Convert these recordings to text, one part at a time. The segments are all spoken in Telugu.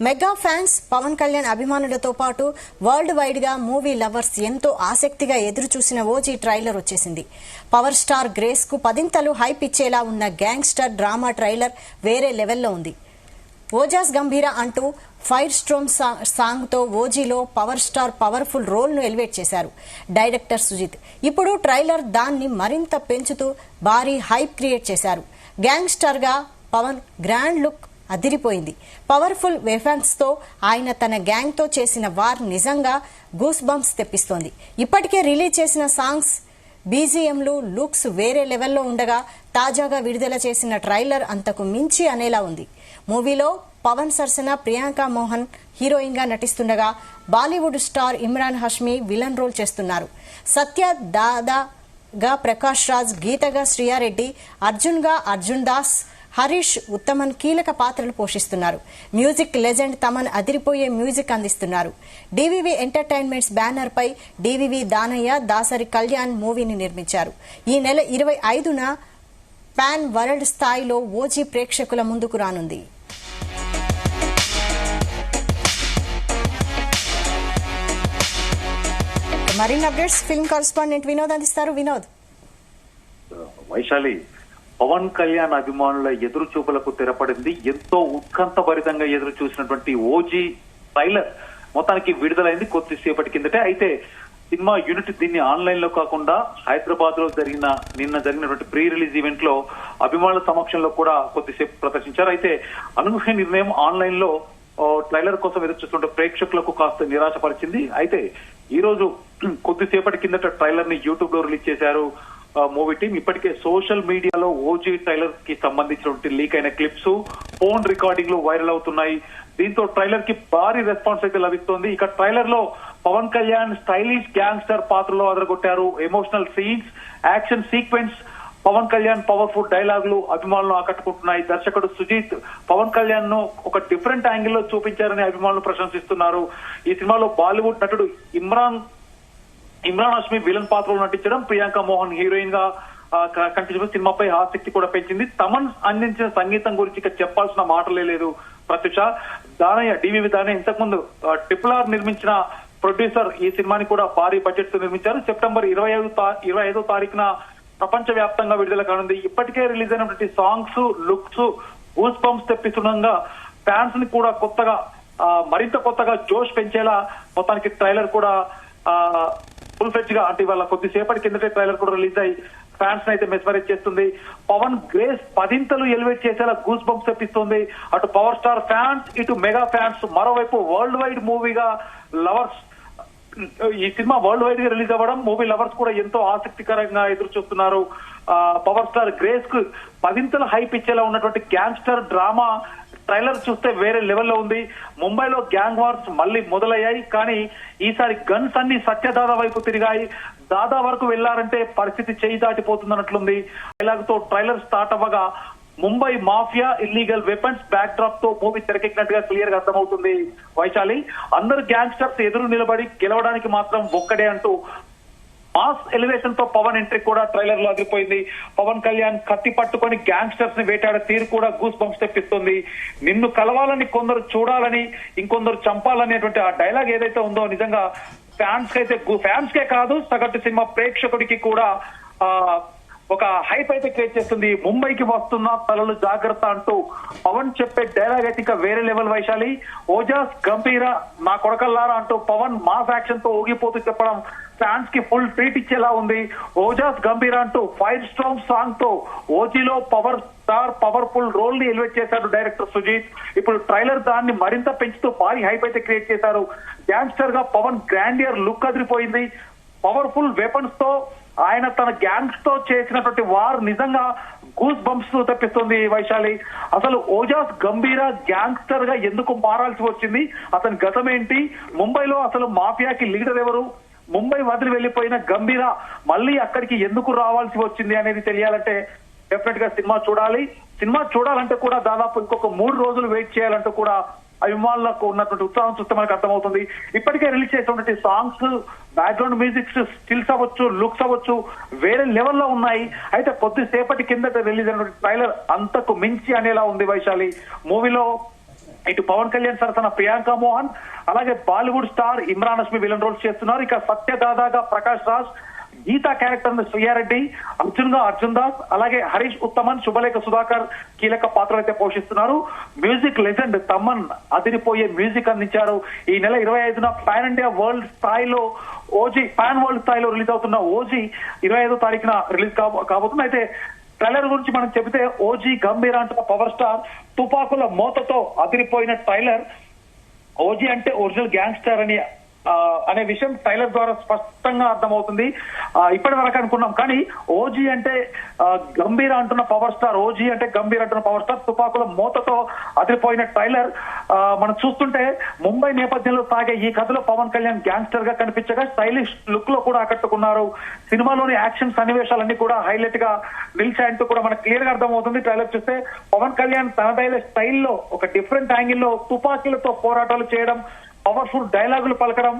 మెగా ఫ్యాన్స్ పవన్ కళ్యాణ్ అభిమానులతో పాటు వరల్డ్ వైడ్ గా మూవీ లవర్స్ ఎంతో ఆసక్తిగా ఎదురు చూసిన ఓజీ ట్రైలర్ వచ్చేసింది. పవర్ స్టార్ గ్రేస్ కు పదింతలు హైప్ ఇచ్చేలా ఉన్న గ్యాంగ్స్టర్ డ్రామా ట్రైలర్ వేరే లెవెల్లో ఉంది. ఓజాస్ గంభీర అంటూ ఫైర్ స్ట్రోమ్ సాంగ్ తో ఓజీలో పవర్ స్టార్ పవర్ఫుల్ రోల్ ను ఎలివేట్ చేశారు డైరెక్టర్ సుజిత్. ఇప్పుడు ట్రైలర్ దాన్ని మరింత పెంచుతూ భారీ హైప్ క్రియేట్ చేశారు. గ్యాంగ్స్టర్ గా పవన్ గ్రాండ్ లుక్ అదిరిపోయింది. పవర్ఫుల్ వెపన్స్ తో ఆయన తన గ్యాంగ్ తో చేసిన వార్ నిజంగా గూస్ బంప్స్ తెప్పిస్తోంది. ఇప్పటికే రిలీజ్ చేసిన సాంగ్స్ బీజీఎంలు లుక్స్ వేరే లెవెల్లో ఉండగా తాజాగా విడుదల చేసిన ట్రైలర్ అంతకు మించి అనేలా ఉంది. మూవీలో పవన్ సరసన ప్రియాంక మోహన్ హీరోయిన్ గా నటిస్తుండగా Bollywood star Emraan Hashmi villain role చేస్తున్నారు. సత్య దాదాగా ప్రకాష్ రాజ్, గీతగా శ్రియారెడ్డి, అర్జున్ గా అర్జున్ దాస్, హరీష్ ఉత్తమన్ కీలక పాత్రలు పోషిస్తున్నారు. మ్యూజిక్ లెజెండ్ తమన్ అదిరిపోయే మ్యూజిక్ అందిస్తున్నారు. డివివి ఎంటర్టైన్మెంట్స్ బ్యానర్ పై డివివి దానయ్య, దాసరి కళ్యాణ్ మూవీని నిర్మించారు. ఈ నెల 25న పాన్ వరల్డ్ స్థాయిలో ఓజీ ప్రేక్షకుల ముందుకు రానుంది. మరిన్ని అప్డేట్స్ ఫిల్మ్ కరెస్పాండెంట్ వినోద్ అందిస్తారు. వినోద్. వైశాలి, పవన్ కళ్యాణ్ అభిమానుల ఎదురు చూపులకు తెరపడింది. ఎంతో ఉత్కంఠభరితంగా ఎదురు చూసినటువంటి ఓజీ ట్రైలర్ మొత్తానికి విడుదలైంది కొద్దిసేపటి కిందటే. అయితే సినిమా యూనిట్ దీన్ని ఆన్లైన్ లో కాకుండా హైదరాబాద్ లో నిన్న జరిగినటువంటి ప్రీ రిలీజ్ ఈవెంట్ లో అభిమానుల సమక్షంలో కూడా కొద్దిసేపు ప్రదర్శించారు. అయితే అనూహ్య నిర్ణయం ఆన్లైన్ లో ట్రైలర్ కోసం ఎదురు చూస్తుంటే ప్రేక్షకులకు కాస్త నిరాశపరిచింది. అయితే ఈ రోజు కొద్దిసేపటి కిందట ట్రైలర్ ని యూట్యూబ్ లో రిలీజ్ చేశారు మూవీ టీం. ఇప్పటికే సోషల్ మీడియాలో ఓజీ ట్రైలర్ కి సంబంధించినటువంటి లీక్ అయిన క్లిప్స్, ఫోన్ రికార్డింగ్లు వైరల్ అవుతున్నాయి. దీంతో ట్రైలర్ కి భారీ రెస్పాన్స్ అయితే లభిస్తోంది. ఇక ట్రైలర్ లో పవన్ కళ్యాణ్ స్టైలిష్ గ్యాంగ్స్టర్ పాత్రలో అదరగొట్టారు. Emotional scenes, action sequence, Pawan Kalyan powerful డైలాగులు అభిమానులు ఆకట్టుకుంటున్నాయి. దర్శకుడు సుజిత్ పవన్ కళ్యాణ్ ను ఒక డిఫరెంట్ యాంగిల్ లో చూపించారని అభిమానులు ప్రశంసిస్తున్నారు. ఈ సినిమాలో బాలీవుడ్ నటుడు ఇమ్రాన్ హష్మీ విలన్ పాత్రలో నటించడం, ప్రియాంక మోహన్ హీరోయిన్ గా కనిపించడం సినిమాపై ఆసక్తి కూడా పెంచింది. తమన్ అందించిన సంగీతం గురించి ఇక చెప్పాల్సిన మాటలే లేదు. ప్రత్యూష దానయ్య, డివివి దానయ్య ఇంతకుముందు RRR నిర్మించిన ప్రొడ్యూసర్ ఈ సినిమాని కూడా భారీ బడ్జెట్ తో నిర్మించారు. సెప్టెంబర్ 25వ తారీఖున ప్రపంచ వ్యాప్తంగా విడుదల కానుంది. ఇప్పటికే రిలీజ్ అయినటువంటి సాంగ్స్, లుక్స్ గూస్ బంప్స్ తెప్పిస్తుండగా ఫ్యాన్స్ ని కూడా మరింత కొత్తగా జోష్ పెంచేలా మొత్తానికి ట్రైలర్ కూడా ఫుల్ ఫ్లెడ్జ్ గా, అంటే ఇవాళ కొద్దిసేపటి కిందటే ట్రైలర్ కూడా రిలీజ్ అయ్యి ఫ్యాన్స్ అయితే మెస్మరైజ్ చేస్తుంది. పవన్ గ్రేస్ పదింతలు ఎలివేట్ చేసేలా గూస్ బంప్స్ తెప్పిస్తుంది. అటు పవర్ స్టార్ ఫ్యాన్స్, ఇటు మెగా ఫ్యాన్స్. మరోవైపు వరల్డ్ వైడ్ మూవీగా లవర్స్, ఈ సినిమా వరల్డ్ వైడ్ గా రిలీజ్ అవ్వడం మూవీ లవర్స్ కూడా ఎంతో ఆసక్తికరంగా ఎదురు చూస్తున్నారు. పవర్ స్టార్ గ్రేస్ కు పదింతలు హైప్ ఇచ్చేలా ఉన్నటువంటి గ్యాంగ్స్టర్ డ్రామా ట్రైలర్ చూస్తే వేరే లెవెల్లో ఉంది. ముంబైలో గ్యాంగ్ వార్స్ మళ్లీ మొదలయ్యాయి. కానీ ఈసారి గన్స్ అన్ని సత్యదాదా వైపు తిరిగాయి. దాదా వరకు వెళ్లారంటే పరిస్థితి చేయి దాటిపోతుందన్నట్లుంది. డైలాగ్ తో ట్రైలర్ స్టార్ట్ అవ్వగా Mumbai mafia, illegal weapons backdrop తో మూవీ తెరకెక్కినట్టుగా క్లియర్ గా అర్థమవుతుంది. వైశాలి, అందరు గ్యాంగ్స్టర్స్ ఎదురు నిలబడి గెలవడానికి మాత్రం ఒక్కడే అంటూ మాస్ ఎలివేషన్ తో పవన్ ఎంట్రీ కూడా ట్రైలర్ లో అదిరిపోయింది. పవన్ కళ్యాణ్ కత్తి పట్టుకొని గ్యాంగ్స్టర్స్ ని వేటాడే తీరు కూడా గూస్ బంప్స్ తెప్పిస్తుంది. నిన్ను కలవాలని కొందరు చూడాలని, ఇంకొందరు చంపాలనేటువంటి ఆ డైలాగ్ ఏదైతే ఉందో నిజంగా ఫ్యాన్స్ కే కాదు సగటు సినిమా ప్రేక్షకుడికి కూడా ఒక హైప్ అయితే క్రియేట్ చేస్తుంది. ముంబైకి వస్తున్న తలలు జాగ్రత్త అంటూ పవన్ చెప్పే డైలాగ్ అయితే ఇంకా వేరే లెవెల్. వైశాలి, ఓజాస్ గంభీర నా కొడకల్లారా అంటూ పవన్ మాస్ యాక్షన్ తో ఊగిపోతూ చెప్పడం ఫ్యాన్స్ కి ఫుల్ ట్రీట్ ఇచ్చేలా ఉంది. ఓజాస్ గంభీర అంటూ ఫైర్ స్ట్రోమ్ సాంగ్ తో ఓజీలో పవర్ స్టార్ పవర్ఫుల్ రోల్ ని ఎలివేట్ చేశారు డైరెక్టర్ సుజిత్. ఇప్పుడు ట్రైలర్ దాన్ని మరింత పెంచుతూ భారీ హైప్ అయితే క్రియేట్ చేశారు. గ్యాంగ్స్టర్ గా పవన్ గ్రాండియర్ లుక్ అదిరిపోయింది. పవర్ఫుల్ వెపన్స్ తో ఆయన తన గ్యాంగ్స్ తో చేసినటువంటి వార్ నిజంగా గూస్ బంప్స్ తెప్పిస్తుంది. వైశాలి, అసలు ఓజాస్ గంభీర గ్యాంగ్స్టర్ గా ఎందుకు మారాల్సి వచ్చింది? అతని గతం ఏంటి? ముంబైలో అసలు మాఫియాకి లీడర్ ఎవరు? ముంబై వదిలి వెళ్లిపోయిన గంభీర మళ్ళీ అక్కడికి ఎందుకు రావాల్సి వచ్చింది అనేది తెలియాలంటే డెఫినెట్ గా సినిమా చూడాలి. సినిమా చూడాలంటే కూడా దాదాపు ఇంకొక 3 రోజులు వెయిట్ చేయాలంటూ కూడా అభిమానులకు ఉన్నటువంటి ఉత్సాహం చూస్తే మనకు అర్థమవుతుంది. ఇప్పటికే రిలీజ్ చేసినటువంటి సాంగ్స్, బ్యాక్గ్రౌండ్ మ్యూజిక్, స్టిల్స్ అవ్వచ్చు, లుక్స్ అవ్వచ్చు వేరే లెవెల్లో ఉన్నాయి. అయితే కొద్దిసేపటి కిందట రిలీజ్ అయినటువంటి ట్రైలర్ అంతకు మించి అనేలా ఉంది. వైశాలి, మూవీలో ఇటు పవన్ కళ్యాణ్ సరసన ప్రియాంక మోహన్, అలాగే Bollywood star Imran Hashmi villain roles చేస్తున్నారు. ఇక సత్యదాదాగా ప్రకాష్ రాజ్, గీతా క్యారెక్టర్ శ్రీయారెడ్డి, అర్జున్ గా అర్జున్ దాస్, అలాగే హరీష్ ఉత్తమన్, శుభలేఖ సుధాకర్ కీలక పాత్రలు అయితే పోషిస్తున్నారు. మ్యూజిక్ లెజెండ్ తమన్ అదిరిపోయే మ్యూజిక్ అందించారు. ఈ నెల 25న పాన్ ఇండియా వరల్డ్ స్థాయిలో ఓజీ, పాన్ వరల్డ్ స్థాయిలో రిలీజ్ అవుతున్న ఓజీ 25వ తారీఖున రిలీజ్ కాబోతుంది. అయితే ట్రైలర్ గురించి మనం చెబితే ఓజీ గంభీర అంటున్న పవర్ స్టార్ తుపాకుల మోతతో అదిరిపోయిన ట్రైలర్. ఓజీ అంటే ఒరిజినల్ గ్యాంగ్స్టర్ అనే విషయం ట్రైలర్ ద్వారా స్పష్టంగా అర్థమవుతుంది. ఇప్పటి వరకు అనుకున్నాం, కానీ ఓజీ అంటే గంభీర అంటున్న పవర్ స్టార్, ఓజీ అంటే గంభీర అంటున్న పవర్ స్టార్ తుపాకుల మోతతో అదిరిపోయిన ట్రైలర్ మనం చూస్తుంటే ముంబై నేపథ్యంలో సాగే ఈ కథలో పవన్ కళ్యాణ్ గ్యాంగ్స్టర్ గా కనిపించగా స్టైలిష్ లుక్ లో కూడా ఆకట్టుకున్నారు. సినిమాలోని యాక్షన్ సన్నివేశాలన్నీ కూడా హైలైట్ గా నిలిచాయంటూ కూడా మనకు క్లియర్ గా అర్థమవుతుంది. ట్రైలర్ చూస్తే పవన్ కళ్యాణ్ తనదైన స్టైల్లో ఒక డిఫరెంట్ యాంగిల్లో తుపాకీలతో పోరాటాలు చేయడం, పవర్ఫుల్ డైలాగులు పలకడం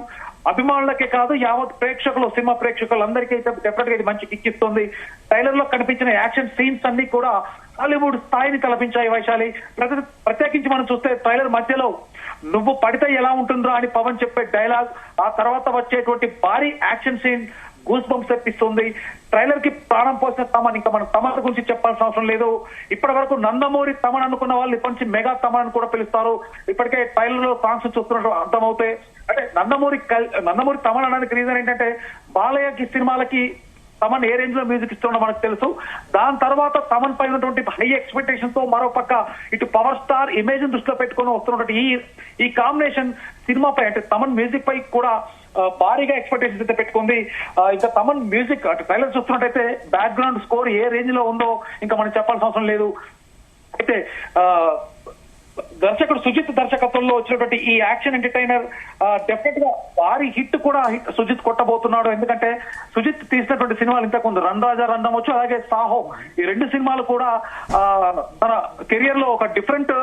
అభిమానులకే కాదు యావత్ ప్రేక్షకులు, సినిమా ప్రేక్షకులందరికీ అయితే డెఫినెట్ గా ఇది మంచి కిక్ ఇస్తుంది. ట్రైలర్ లో కనిపించిన యాక్షన్ సీన్స్ అన్ని కూడా హాలీవుడ్ స్థాయిని తలపించాయి వైశాలి. ప్రత్యేకించి మనం చూస్తే ట్రైలర్ మధ్యలో నువ్వు పడితే ఎలా ఉంటుందో అని పవన్ చెప్పే డైలాగ్, ఆ తర్వాత వచ్చేటువంటి భారీ యాక్షన్ సీన్ గూస్ బంప్స్ తెప్పిస్తుంది. ట్రైలర్ కి ప్రాణం పోసిన తమన్, ఇంకా మనం తమన్ గురించి చెప్పాల్సిన అవసరం లేదు. ఇప్పటి వరకు నందమూరి తమన్ అనుకున్న వాళ్ళు ఇప్పటి నుంచి మెగా తమన్ అని కూడా పిలుస్తారు. ఇప్పటికే ట్రైలర్ లో సాంగ్స్ చూస్తున్నట్టు అర్థమవుతాయి. అంటే నందమూరి తమన్ అనడానికి రీజన్ ఏంటంటే బాలయ్యకి సినిమాలకి తమన్ ఏ రేంజ్ లో మ్యూజిక్ ఇస్తుండో మనకు తెలుసు. దాని తర్వాత తమన్ పై ఉన్నటువంటి హై ఎక్స్పెక్టేషన్ తో మరో పక్క ఇటు పవర్ స్టార్ ఇమేజ్ దృష్టిలో పెట్టుకుని వస్తున్నటువంటి ఈ కాంబినేషన్ సినిమాపై, అంటే తమన్ మ్యూజిక్ పై కూడా భారీగా ఎక్స్పెక్టేషన్స్ అయితే పెట్టుకుంది. ఇంకా తమన్ మ్యూజిక్ అంటే ట్రైలర్ చూస్తున్నట్టయితే బ్యాక్గ్రౌండ్ స్కోర్ ఏ రేంజ్ లో ఉందో ఇంకా మనం చెప్పాల్సిన అవసరం లేదు. అయితే దర్శకుడు సుజిత్ దర్శకత్వంలో వచ్చినటువంటి ఈ యాక్షన్ ఎంటర్టైనర్ డెఫినెట్ గా భారీ హిట్ కూడా సుజిత్ కొట్టబోతున్నాడు. ఎందుకంటే సుజిత్ తీసినటువంటి సినిమాలు ఇంతకుముందు రన్ రాజా రన్ అవ్వచ్చు, అలాగే సాహో, ఈ రెండు సినిమాలు కూడా తన కెరియర్ లో ఒక డిఫరెంట్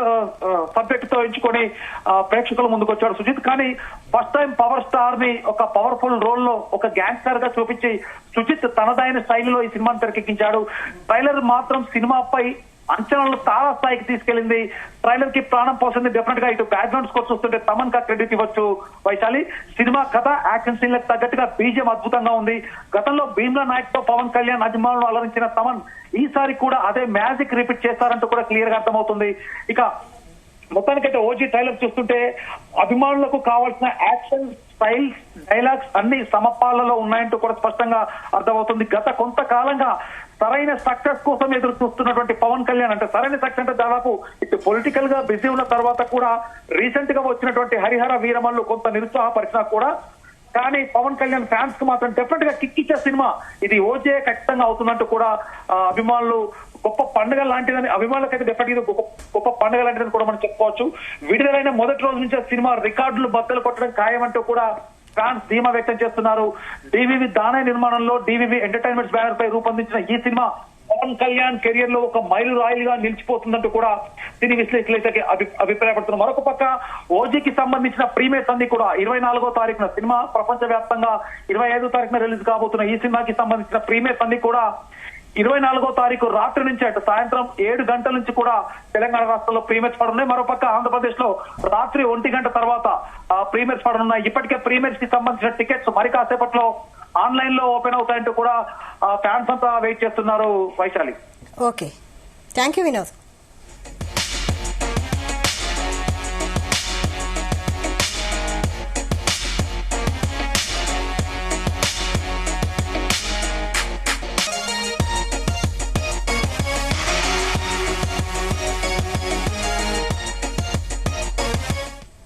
సబ్జెక్ట్ తో ఎంచుకొని ప్రేక్షకుల ముందుకు వచ్చాడు సుజిత్. కానీ ఫస్ట్ టైం పవర్ స్టార్ ని ఒక పవర్ఫుల్ రోల్ లో ఒక గ్యాంగ్స్టర్ గా చూపించి సుజిత్ తనదైన శైలిలో ఈ సినిమాను తెరకెక్కించాడు. ట్రైలర్ మాత్రం సినిమాపై అంచనాలు తారా స్థాయికి తీసుకెళ్లింది. ట్రైలర్ కి ప్రాణం పోసింది. డెఫినెట్ గా ఇటు బ్యాక్గ్రౌండ్ స్కోర్ చూస్తుంటే తమన్ కా క్రెడిట్ ఇవ్వచ్చు వైశాలి. సినిమా కథ, యాక్షన్ సీన్లకు తగ్గట్టుగా బీజం అద్భుతంగా ఉంది. గతంలో భీమ్లా నాయక్ తో పవన్ కళ్యాణ్ అభిమానులు అలరించిన తమన్ ఈసారి కూడా అదే మ్యాజిక్ రిపీట్ చేస్తారంటూ కూడా క్లియర్ గా అర్థమవుతుంది. ఇక మొత్తానికైతే ఓజీ ట్రైలర్ చూస్తుంటే అభిమానులకు కావాల్సిన యాక్షన్, స్టైల్, డైలాగ్స్ అన్ని సమపాలలో ఉన్నాయంటూ కూడా స్పష్టంగా అర్థమవుతుంది. గత కొంతకాలంగా సరైన సక్సెస్ కోసం ఎదురు చూస్తున్నటువంటి పవన్ కళ్యాణ్, అంటే సరైన సక్సెస్ అంటే దాదాపు ఇటు పొలిటికల్ గా బిజీ ఉన్న తర్వాత కూడా రీసెంట్ గా వచ్చినటువంటి హరిహర వీరమల్లు కొంత నిరుత్సాహపరిచినా కూడా, కానీ పవన్ కళ్యాణ్ ఫ్యాన్స్ కు మాత్రం డెఫినెట్ గా కిక్ ఇచ్చే సినిమా ఇది ఓజే ఖచ్చితంగా అవుతున్నట్టు కూడా అభిమానులు గొప్ప పండుగ లాంటిదని, అభిమానులకైతే డెఫినెట్ గా గొప్ప పండుగ లాంటిదని కూడా మనం చెప్పుకోవచ్చు. విడుదలైన మొదటి రోజు నుంచే సినిమా రికార్డులు బద్దలు కొట్టడం ఖాయమంటూ కూడా ఫ్యాన్స్ ధీమా వ్యక్తం చేస్తున్నారు. డివివి దానయ్య నిర్మాణంలో డివివి ఎంటర్టైన్మెంట్స్ బ్యానర్ పై రూపొందించిన ఈ సినిమా పవన్ కళ్యాణ్ కెరియర్ లో ఒక మైలు రాయిలుగా నిలిచిపోతుందంటూ కూడా సినీ విశ్లేషకులైతే అభిప్రాయపడుతున్నారు. మరొక పక్క ఓజీకి సంబంధించిన ప్రీమియర్స్ అన్ని కూడా 24వ తారీఖున సినిమా ప్రపంచ వ్యాప్తంగా 25వ తారీఖున రిలీజ్ కాబోతున్న ఈ సినిమాకి సంబంధించిన ప్రీమియర్స్ అన్ని కూడా 24వ తారీఖు రాత్రి నుంచి అటు సాయంత్రం 7 గంటల నుంచి కూడా తెలంగాణ రాష్ట్రంలో ప్రీమియర్స్ పడనున్నాయి. మరోపక్క ఆంధ్రప్రదేశ్ లో రాత్రి 1 గంట తర్వాత ప్రీమియర్స్ పడనున్నాయి. ఇప్పటికే ప్రీమియర్స్ కి సంబంధించిన టికెట్స్ మరి కాసేపట్లో ఆన్లైన్ లో ఓపెన్ అవుతాయంటూ కూడా ఫ్యాన్స్ అంతా వెయిట్ చేస్తున్నారు Vaishali. Okay, thank you Vinod.